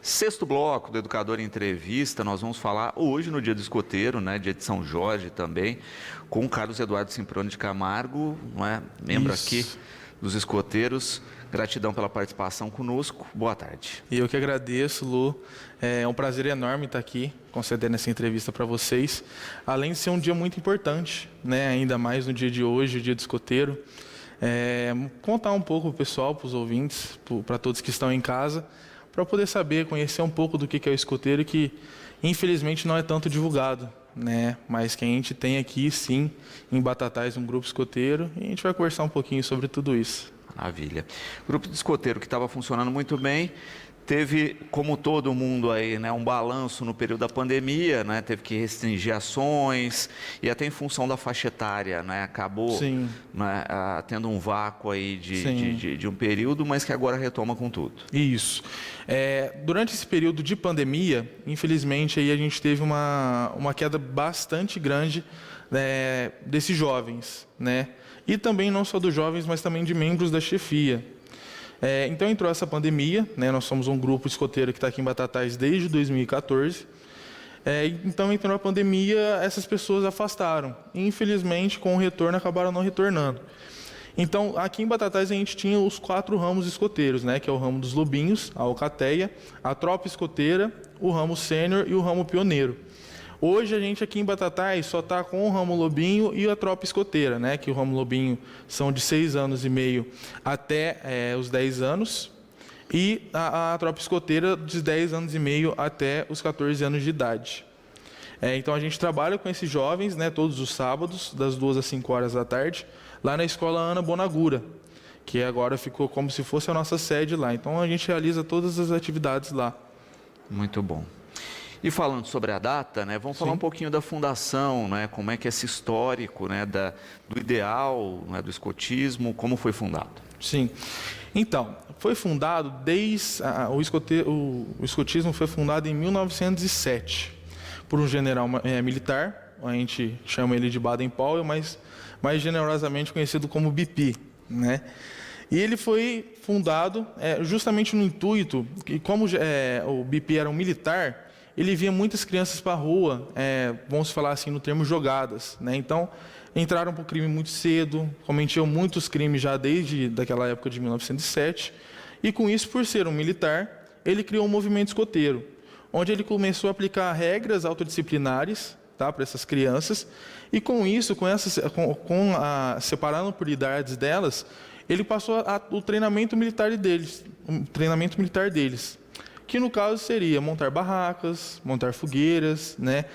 Sexto bloco do Educador em Entrevista, nós vamos falar hoje no Dia do Escoteiro, né, dia de São Jorge também, com o Carlos Eduardo Simproni de Camargo, não é? Membro aqui dos escoteiros. Gratidão pela participação conosco. Boa tarde. E eu que agradeço, Lu. É um prazer enorme estar aqui concedendo essa entrevista para vocês. Além de ser um dia muito importante, né, ainda mais no dia de hoje, o Dia do Escoteiro. Contar um pouco para o pessoal, para os ouvintes, para todos que estão em casa, para poder saber, conhecer um pouco do que é o escoteiro, que infelizmente não é tanto divulgado, né? Mas que a gente tem aqui sim, em Batatais, um grupo escoteiro, e a gente vai conversar um pouquinho sobre tudo isso. Maravilha. O grupo de escoteiro que estava funcionando muito bem, teve, como todo mundo aí, né, um balanço no período da pandemia, né, teve que restringir ações, e até em função da faixa etária, né, acabou, né, tendo um vácuo aí de um período, mas que agora retoma com tudo. Isso. Durante esse período de pandemia, infelizmente, aí a gente teve uma queda bastante grande desses jovens, né? E também não só dos jovens, mas também de membros da chefia. Então entrou essa pandemia, né? Nós somos um grupo escoteiro que está aqui em Batatais desde 2014. Então entrou a pandemia, essas pessoas afastaram. E, infelizmente, com o retorno, acabaram não retornando. Então, aqui em Batatais a gente tinha os 4 ramos escoteiros, né? Que é o ramo dos lobinhos, a alcateia, a tropa escoteira, o ramo sênior e o ramo pioneiro. Hoje a gente aqui em Batatais só está com o ramo lobinho e a tropa escoteira, né? Que o ramo lobinho são de 6 anos e meio até os 10 anos e a tropa escoteira de 10 anos e meio até os 14 anos de idade. Então a gente trabalha com esses jovens, né? Todos os sábados, das 2 às 5 horas da tarde, lá na escola Ana Bonagura, que agora ficou como se fosse a nossa sede lá. Então a gente realiza todas as atividades lá. Muito bom. E falando sobre a data, né, vamos falar um pouquinho da fundação, né, como é que é esse histórico, né, do ideal, né, do escotismo, como foi fundado? Sim. Então, foi fundado o escotismo foi fundado em 1907 por um general militar, a gente chama ele de Baden-Powell, mas mais generosamente conhecido como BP, né? E ele foi fundado justamente no intuito que, como o BP era um militar, ele via muitas crianças para a rua, vamos falar assim no termo jogadas, né? Então, entraram para o crime muito cedo, cometiam muitos crimes já desde daquela época de 1907, e com isso, por ser um militar, ele criou um movimento escoteiro, onde ele começou a aplicar regras autodisciplinares, tá, para essas crianças, e com isso, separando por idades delas, ele passou o treinamento militar deles, que no caso seria montar barracas, montar fogueiras, né?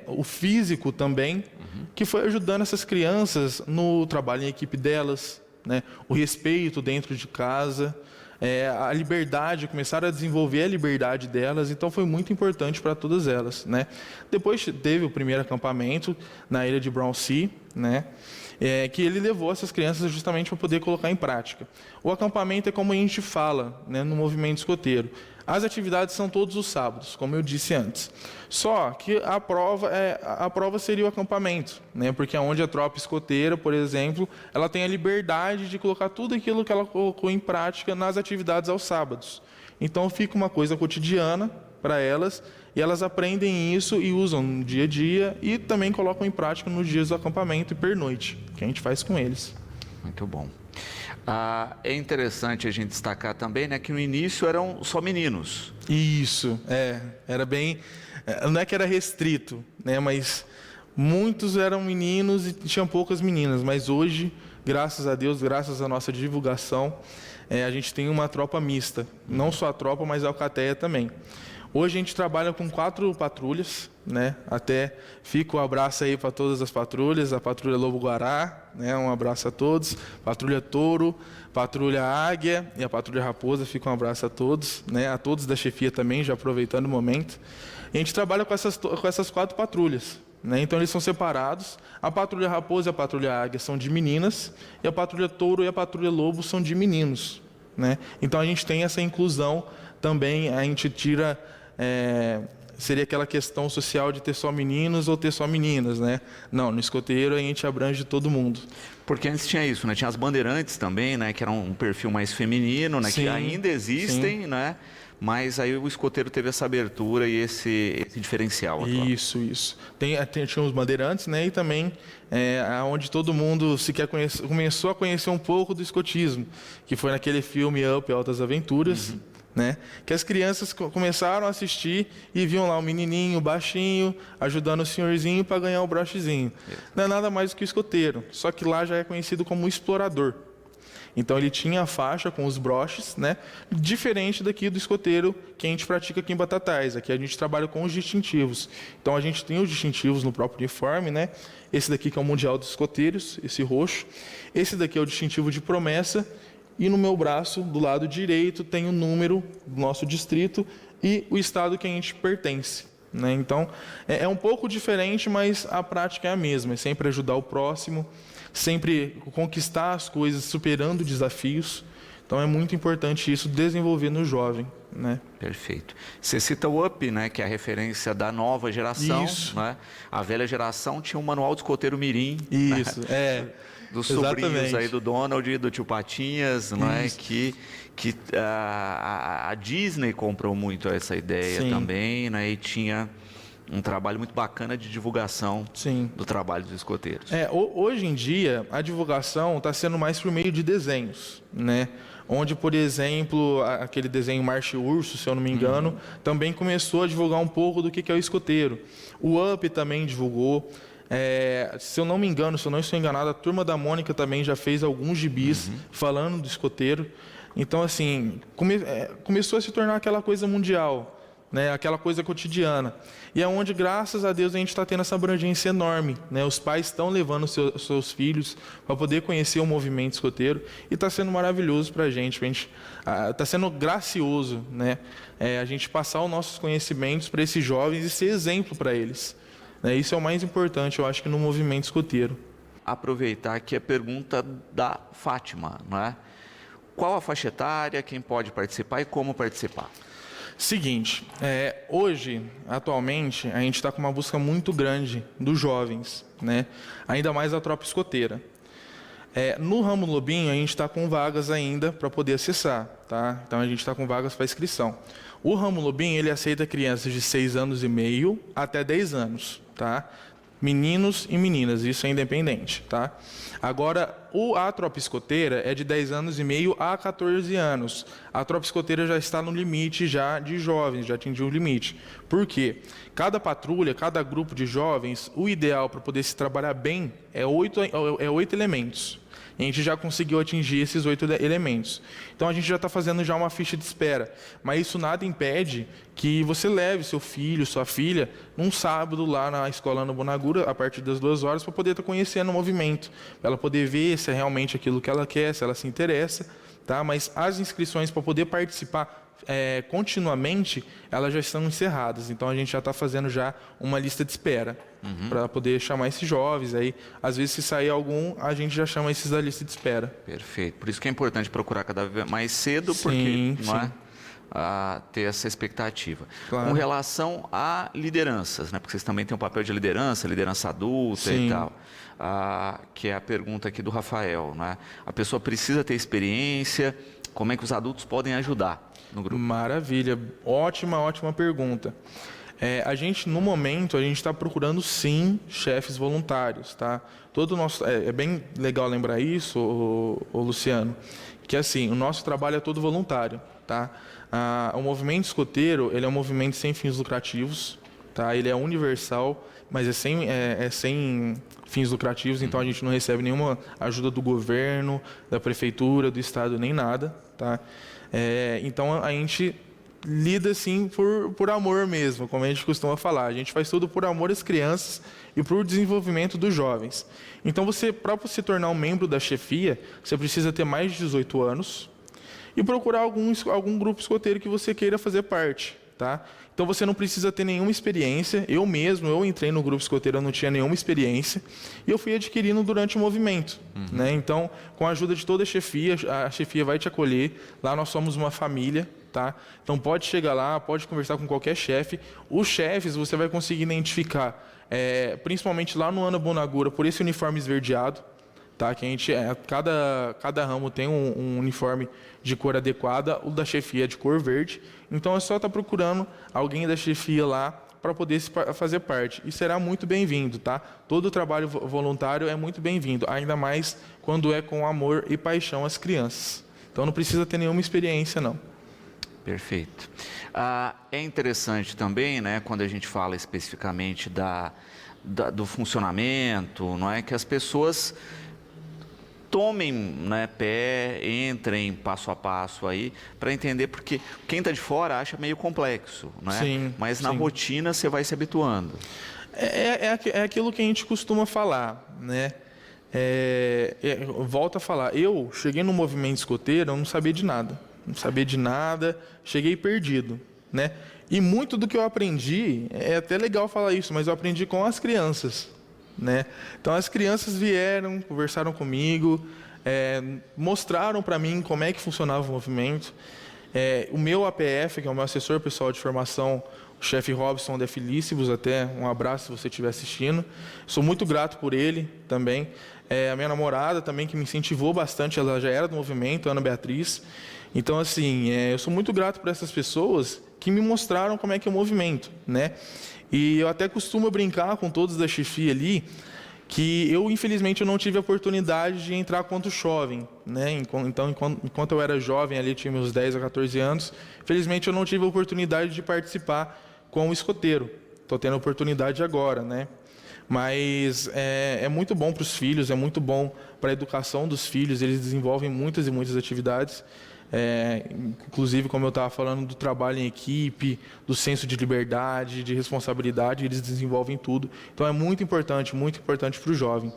O físico também, que foi ajudando essas crianças no trabalho em equipe delas, né? O respeito dentro de casa, a liberdade, começaram a desenvolver a liberdade delas, então foi muito importante para todas elas, né? Depois teve o primeiro acampamento na ilha de Brownsea, né? Que ele levou essas crianças justamente para poder colocar em prática. O acampamento é como a gente fala, né, no movimento escoteiro. As atividades são todos os sábados, como eu disse antes. Só que a prova seria o acampamento, né, porque é onde a tropa escoteira, por exemplo, ela tem a liberdade de colocar tudo aquilo que ela colocou em prática nas atividades aos sábados. Então fica uma coisa cotidiana para elas, e elas aprendem isso e usam no dia a dia e também colocam em prática nos dias do acampamento e pernoite, que a gente faz com eles. Muito bom. É interessante a gente destacar também, né, que no início eram só meninos. Isso, era bem, não é que era restrito, né, mas muitos eram meninos e tinham poucas meninas, mas hoje, graças a Deus, graças à nossa divulgação, a gente tem uma tropa mista, não só a tropa, mas a alcateia também. Hoje a gente trabalha com 4 patrulhas, né? Até fica um abraço aí para todas as patrulhas, a patrulha Lobo-Guará, né? Um abraço a todos, patrulha Touro, patrulha Águia e a patrulha Raposa, fica um abraço a todos, né? A todos da chefia também, já aproveitando o momento. E a gente trabalha com essas 4 patrulhas, né? Então eles são separados, a patrulha Raposa e a patrulha Águia são de meninas, e a patrulha Touro e a patrulha Lobo são de meninos, né? Então a gente tem essa inclusão também, a gente tira seria aquela questão social de ter só meninos ou ter só meninas, né? Não, no escoteiro a gente abrange todo mundo. Porque antes tinha isso, né? Tinha as bandeirantes também, né? Que era um perfil mais feminino, né? Sim, que ainda existem, sim. né? Mas aí o escoteiro teve essa abertura e esse diferencial atual. Isso. Tinha os bandeirantes, né? E também onde todo mundo começou a conhecer um pouco do escotismo, que foi naquele filme Up, Altas Aventuras, né? Que as crianças começaram a assistir e viam lá o menininho baixinho ajudando o senhorzinho para ganhar o brochezinho. Não é nada mais do que o escoteiro, só que lá já é conhecido como explorador. Então ele tinha a faixa com os broches, né? Diferente daqui do escoteiro que a gente pratica aqui em Batatais. Aqui a gente trabalha com os distintivos. Então a gente tem os distintivos no próprio uniforme, né? Esse daqui que é o Mundial dos Escoteiros, esse roxo. Esse daqui é o distintivo de promessa. E no meu braço, do lado direito, tem o número do nosso distrito e o estado que a gente pertence, né? Então é um pouco diferente, mas a prática é a mesma. É sempre ajudar o próximo, sempre conquistar as coisas, superando desafios. Então é muito importante isso, desenvolver no jovem, né? Perfeito. Você cita o UP, né, que é a referência da nova geração. Isso. Né? A velha geração tinha um manual do escoteiro mirim. Isso, né? Dos sobrinhos exatamente. aí do Donald, do tio Patinhas, né? que a Disney comprou muito essa ideia. Sim. Também, né? E tinha um trabalho muito bacana de divulgação. Sim. Do trabalho dos escoteiros. Hoje em dia, a divulgação está sendo mais por meio de desenhos, né? Onde, por exemplo, aquele desenho Marcha e Urso, se eu não me engano, também começou a divulgar um pouco do que é o escoteiro. O Up também divulgou. Se eu não me engano, se eu não estou enganado, a Turma da Mônica também já fez alguns gibis falando do escoteiro. Então, assim, começou a se tornar aquela coisa mundial, né? Aquela coisa cotidiana. E é onde, graças a Deus, a gente está tendo essa abrangência enorme, né? Os pais estão levando seus filhos para poder conhecer o movimento escoteiro e está sendo maravilhoso para a gente. Está sendo gracioso, né? A gente passar os nossos conhecimentos para esses jovens e ser exemplo para eles. Isso é o mais importante, eu acho, que no movimento escoteiro. Aproveitar aqui a pergunta da Fátima, né? Qual a faixa etária, quem pode participar e como participar? Seguinte, hoje, atualmente, a gente está com uma busca muito grande dos jovens, né? Ainda mais da tropa escoteira. No ramo Lobinho, a gente está com vagas ainda para poder acessar, tá? Então, a gente está com vagas para inscrição. O ramo Lobinho, ele aceita crianças de 6 anos e meio até 10 anos, tá? Meninos e meninas, isso é independente, tá? Agora, a tropa escoteira é de 10 anos e meio a 14 anos. A tropa escoteira já está no limite já de jovens, já atingiu o limite. Por quê? Cada patrulha, cada grupo de jovens, o ideal para poder se trabalhar bem é 8 elementos. A gente já conseguiu atingir esses 8 elementos. Então, a gente já está fazendo já uma ficha de espera. Mas isso nada impede que você leve seu filho, sua filha, num sábado lá na escola Ana Bonagura, a partir das 2 horas, para poder estar conhecendo o movimento. Para ela poder ver se é realmente aquilo que ela quer, se ela se interessa. Tá? Mas as inscrições para poder participar continuamente, elas já estão encerradas. Então, a gente já está fazendo já uma lista de espera para poder chamar esses jovens. Aí, às vezes, se sair algum, a gente já chama esses da lista de espera. Perfeito. Por isso que é importante procurar cada vez mais cedo, porque ter essa expectativa. Claro. Com relação a lideranças, né? Porque vocês também têm um papel de liderança adulta e tal. Que é a pergunta aqui do Rafael, né? A pessoa precisa ter experiência, como é que os adultos podem ajudar no grupo? Maravilha, ótima pergunta. No momento, a gente está procurando sim chefes voluntários, tá? Todo o nosso, é bem legal lembrar isso, ô Luciano, que assim, o nosso trabalho é todo voluntário, tá? O movimento escoteiro, ele é um movimento sem fins lucrativos, tá? Ele é universal, mas é sem fins lucrativos, então a gente não recebe nenhuma ajuda do governo, da prefeitura, do estado, nem nada, tá? Então a gente lida assim por amor mesmo, como a gente costuma falar. A gente faz tudo por amor às crianças e por desenvolvimento dos jovens. Então para você tornar um membro da chefia, você precisa ter mais de 18 anos e procurar algum grupo escoteiro que você queira fazer parte, tá? Então você não precisa ter nenhuma experiência. Eu entrei no grupo escoteiro, eu não tinha nenhuma experiência e eu fui adquirindo durante o movimento, né? Então, com a ajuda de toda a chefia vai te acolher. Lá nós somos uma família, tá? Então pode chegar lá, pode conversar com qualquer chefe. Os chefes você vai conseguir identificar, principalmente lá no Ana Bonagura, por esse uniforme esverdeado, tá? Que a gente, cada ramo tem um uniforme de cor adequada, o da chefia é de cor verde. Então é só estar procurando alguém da chefia lá para poder fazer parte. E será muito bem-vindo, tá? Todo o trabalho voluntário é muito bem-vindo, ainda mais quando é com amor e paixão às crianças. Então não precisa ter nenhuma experiência, não. Perfeito. É interessante também, né, quando a gente fala especificamente do funcionamento, não é, que as pessoas tomem, né, pé, entrem passo a passo aí, para entender, porque quem está de fora acha meio complexo, não é? Sim, mas na sim. rotina você vai se habituando. É aquilo que a gente costuma falar, né? Volto a falar, eu cheguei no movimento escoteiro, eu não sabia de nada, cheguei perdido, né? E muito do que eu aprendi, é até legal falar isso, mas eu aprendi com as crianças, né? Então as crianças vieram, conversaram comigo, mostraram para mim como é que funcionava o movimento. O meu APF, que é o meu assessor pessoal de formação, o chefe Robson de Felicibus, até um abraço se você estiver assistindo. Sou muito grato por ele também. A minha namorada também, que me incentivou bastante, ela já era do movimento, a Ana Beatriz. Então, assim, eu sou muito grato por essas pessoas que me mostraram como é que é o movimento, né? E eu até costumo brincar com todos da chefia ali, que eu, infelizmente, eu não tive a oportunidade de entrar quanto jovem, né? Então, enquanto eu era jovem, ali tinha meus 10 a 14 anos, infelizmente eu não tive a oportunidade de participar como escoteiro. Estou tendo a oportunidade agora, né? Mas é muito bom para os filhos, é muito bom para a educação dos filhos, eles desenvolvem muitas e muitas atividades. Inclusive, como eu estava falando, do trabalho em equipe, do senso de liberdade, de responsabilidade, eles desenvolvem tudo. Então é muito importante para o jovem.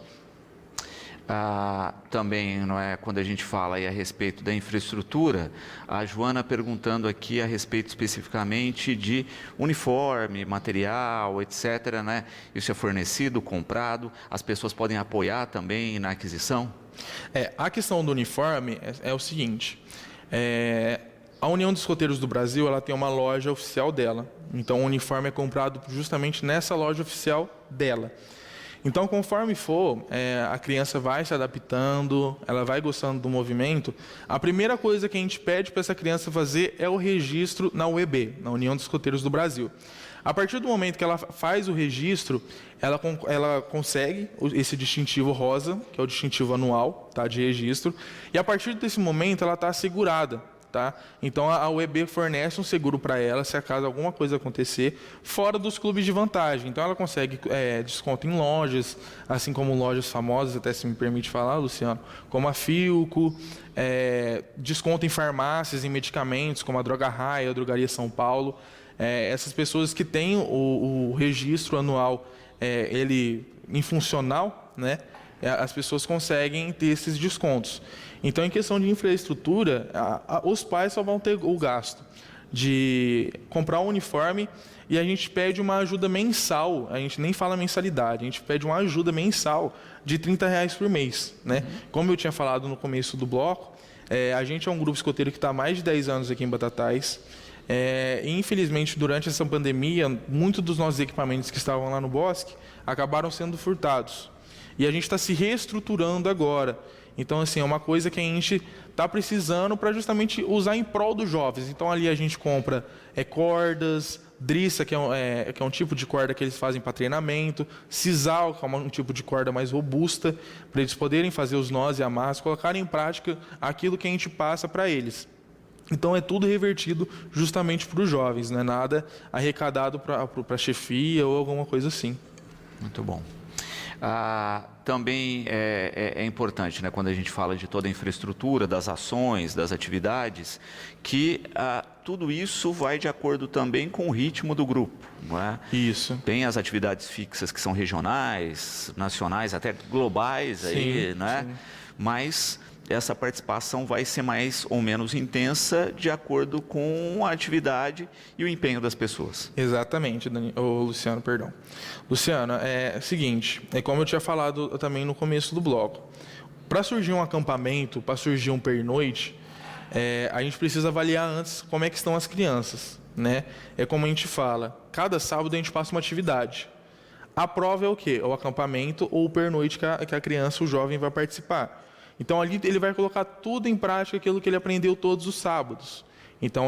Também, não é, quando a gente fala aí a respeito da infraestrutura, a Joana perguntando aqui a respeito especificamente de uniforme, material, etc., né? Isso é fornecido, comprado, as pessoas podem apoiar também na aquisição? A questão do uniforme é o seguinte, a União dos Escoteiros do Brasil, ela tem uma loja oficial dela, então o uniforme é comprado justamente nessa loja oficial dela. Então, conforme for, a criança vai se adaptando, ela vai gostando do movimento. A primeira coisa que a gente pede para essa criança fazer é o registro na UEB, na União dos Escoteiros do Brasil. A partir do momento que ela faz o registro, ela consegue esse distintivo rosa, que é o distintivo anual, tá, de registro. E a partir desse momento, ela está assegurada. Tá? Então a UEB fornece um seguro para ela se acaso alguma coisa acontecer fora dos clubes de vantagem. Então ela consegue desconto em lojas, assim como lojas famosas, até se me permite falar, Luciano, como a Filco, desconto em farmácias, em medicamentos, como a Droga Raia, a Drogaria São Paulo. Essas pessoas que têm o registro anual ele em funcional, né? As pessoas conseguem ter esses descontos. Então, em questão de infraestrutura, os pais só vão ter o gasto de comprar um uniforme e a gente pede uma ajuda mensal, a gente nem fala mensalidade, a gente pede uma ajuda mensal de R$30 por mês, né? Como eu tinha falado no começo do bloco, a gente é um grupo escoteiro que está há mais de 10 anos aqui em Batatais. Infelizmente, durante essa pandemia, muitos dos nossos equipamentos que estavam lá no bosque acabaram sendo furtados. E a gente está se reestruturando agora. Então, assim, é uma coisa que a gente está precisando para justamente usar em prol dos jovens. Então, ali a gente compra cordas, driça, que é um tipo de corda que eles fazem para treinamento, sisal, que é um tipo de corda mais robusta, para eles poderem fazer os nós e amarras, colocarem em prática aquilo que a gente passa para eles. Então, é tudo revertido justamente para os jovens, não é nada arrecadado para a chefia ou alguma coisa assim. Muito bom. Também é importante, né, quando a gente fala de toda a infraestrutura, das ações, das atividades, que tudo isso vai de acordo também com o ritmo do grupo. Não é? Isso. Tem as atividades fixas que são regionais, nacionais, até globais, aí, Sim, né? Sim. Mas essa participação vai ser mais ou menos intensa de acordo com a atividade e o empenho das pessoas. Exatamente, Luciano, perdão. Luciano, é o seguinte, como eu tinha falado também no começo do bloco, para surgir um acampamento, para surgir um pernoite, a gente precisa avaliar antes como é que estão as crianças, né? É como a gente fala, cada sábado a gente passa uma atividade. A prova é o quê? É o acampamento ou o pernoite que a criança, o jovem, vai participar. Então, ali ele vai colocar tudo em prática, aquilo que ele aprendeu todos os sábados. Então,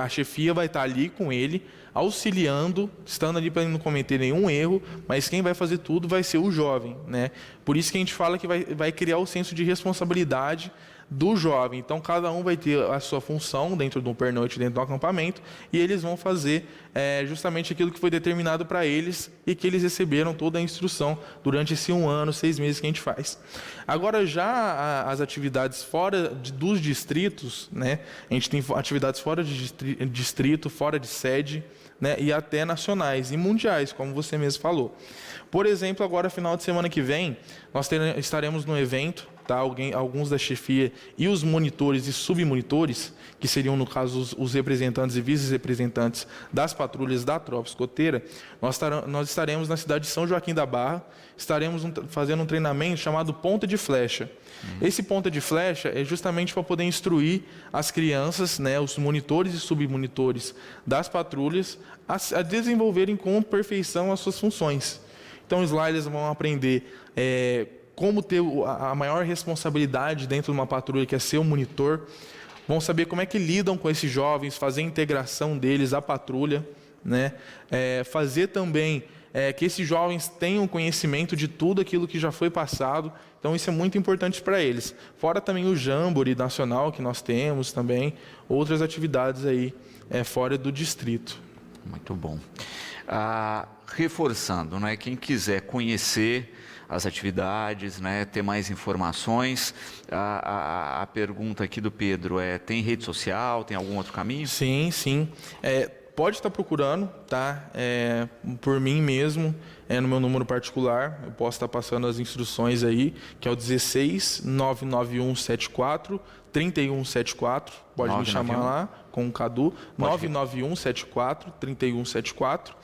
a chefia vai estar ali com ele, auxiliando, estando ali para ele não cometer nenhum erro, mas quem vai fazer tudo vai ser o jovem, né? Por isso que a gente fala que vai criar o senso de responsabilidade do jovem. Então, cada um vai ter a sua função dentro do pernoite, dentro do acampamento, e eles vão fazer justamente aquilo que foi determinado para eles e que eles receberam toda a instrução durante esse 1 ano, 6 meses que a gente faz. Agora, já as atividades fora dos distritos, né? A gente tem atividades fora de distrito, fora de sede, né? E até nacionais e mundiais, como você mesmo falou. Por exemplo, agora, final de semana que vem, nós estaremos no evento, tá? Alguns da chefia e os monitores e submonitores, que seriam, no caso, os representantes e vice-representantes das patrulhas da tropa escoteira, nós estaremos na cidade de São Joaquim da Barra, estaremos fazendo um treinamento chamado Ponta de Flecha. Esse Ponta de Flecha é justamente para poder instruir as crianças, né, os monitores e submonitores das patrulhas, a desenvolverem com perfeição as suas funções. Então, lá eles vão aprender como ter a maior responsabilidade dentro de uma patrulha, que é ser um monitor. Vão saber como é que lidam com esses jovens, fazer a integração deles à patrulha, né? Fazer também que esses jovens tenham conhecimento de tudo aquilo que já foi passado. Então, isso é muito importante para eles. Fora também o Jamboree nacional que nós temos também, outras atividades aí fora do distrito. Muito bom. Reforçando, né, quem quiser conhecer as atividades, né, ter mais informações, a pergunta aqui do Pedro tem rede social, tem algum outro caminho? Sim, sim. Pode estar procurando, tá? Por mim mesmo, no meu número particular, eu posso estar passando as instruções aí, que é o 16 99174 3174, pode me chamar lá com o Cadu, 99174 3174.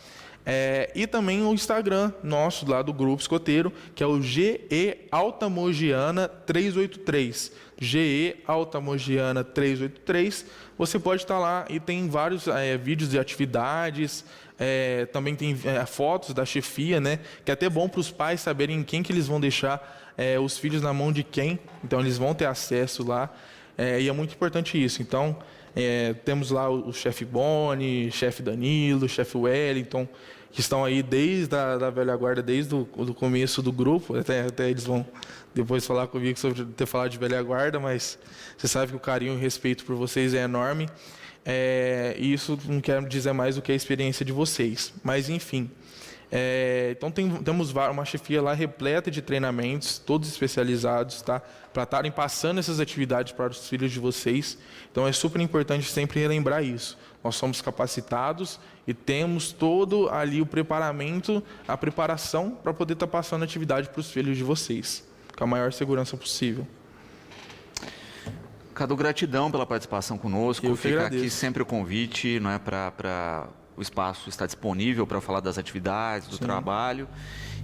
E também o Instagram nosso lá do Grupo Escoteiro, que é o GE Altamogiana 383. GE Altamogiana 383. Você pode estar lá e tem vários vídeos de atividades, também tem fotos da chefia, né? Que é até bom para os pais saberem quem que eles vão deixar os filhos na mão de quem. Então eles vão ter acesso lá. E é muito importante isso. Então, temos lá o chefe Boni, chefe Danilo, chefe Wellington, que estão aí desde a velha guarda, desde o começo do grupo. Até eles vão depois falar comigo sobre ter falado de velha guarda, mas você sabe que o carinho e o respeito por vocês é enorme. E isso não quero dizer mais do que a experiência de vocês. Mas, enfim. Então temos uma chefia lá repleta de treinamentos, todos especializados, tá? Para estarem passando essas atividades para os filhos de vocês. Então é super importante sempre relembrar isso. Nós somos capacitados e temos todo ali o preparamento, a preparação para poder estar passando atividade para os filhos de vocês, com a maior segurança possível. Cadu, gratidão pela participação conosco. Fica aqui sempre o convite, não é, para o espaço está disponível para falar das atividades, do trabalho,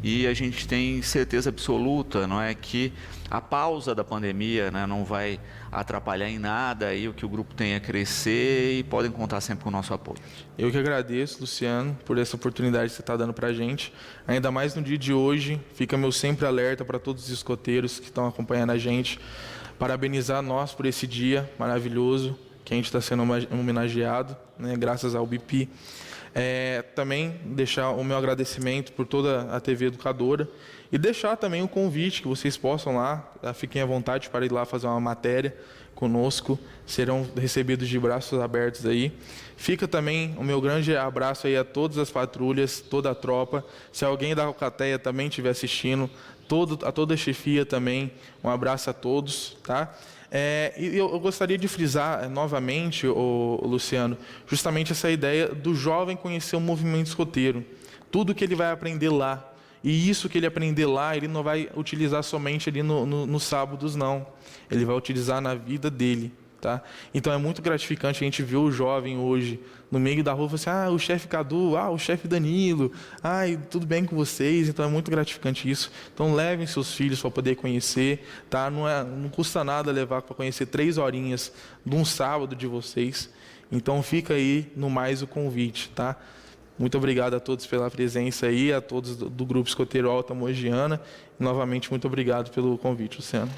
e a gente tem certeza absoluta, não é, que a pausa da pandemia, né, não vai atrapalhar em nada aí o que o grupo tem a crescer, e podem contar sempre com o nosso apoio. Eu que agradeço, Luciano, por essa oportunidade que você está dando para a gente, ainda mais no dia de hoje. Fica meu sempre alerta para todos os escoteiros que estão acompanhando a gente, parabenizar nós por esse dia maravilhoso que a gente está sendo homenageado, né, graças ao BP. Também deixar o meu agradecimento por toda a TV Educadora e deixar também o convite que vocês possam lá, fiquem à vontade para ir lá fazer uma matéria conosco, serão recebidos de braços abertos aí. Fica também o meu grande abraço aí a todas as patrulhas, toda a tropa. Se alguém da Alcateia também estiver assistindo, a toda a chefia também, um abraço a todos, tá? E eu gostaria de frisar novamente, Luciano, justamente essa ideia do jovem conhecer o movimento escoteiro, tudo que ele vai aprender lá. E isso que ele aprender lá, ele não vai utilizar somente ali nos sábados, não. Ele vai utilizar na vida dele, Tá? Então é muito gratificante a gente ver o jovem hoje no meio da rua, assim, o chefe Cadu, o chefe Danilo, tudo bem com vocês. Então é muito gratificante isso. Então levem seus filhos para poder conhecer, tá? Não custa nada levar para conhecer 3 horinhas de um sábado de vocês. Então fica aí no mais o convite, tá? Muito obrigado a todos pela presença aí, a todos do Grupo Escoteiro Alta Mogiana. E, novamente, muito obrigado pelo convite, Luciano.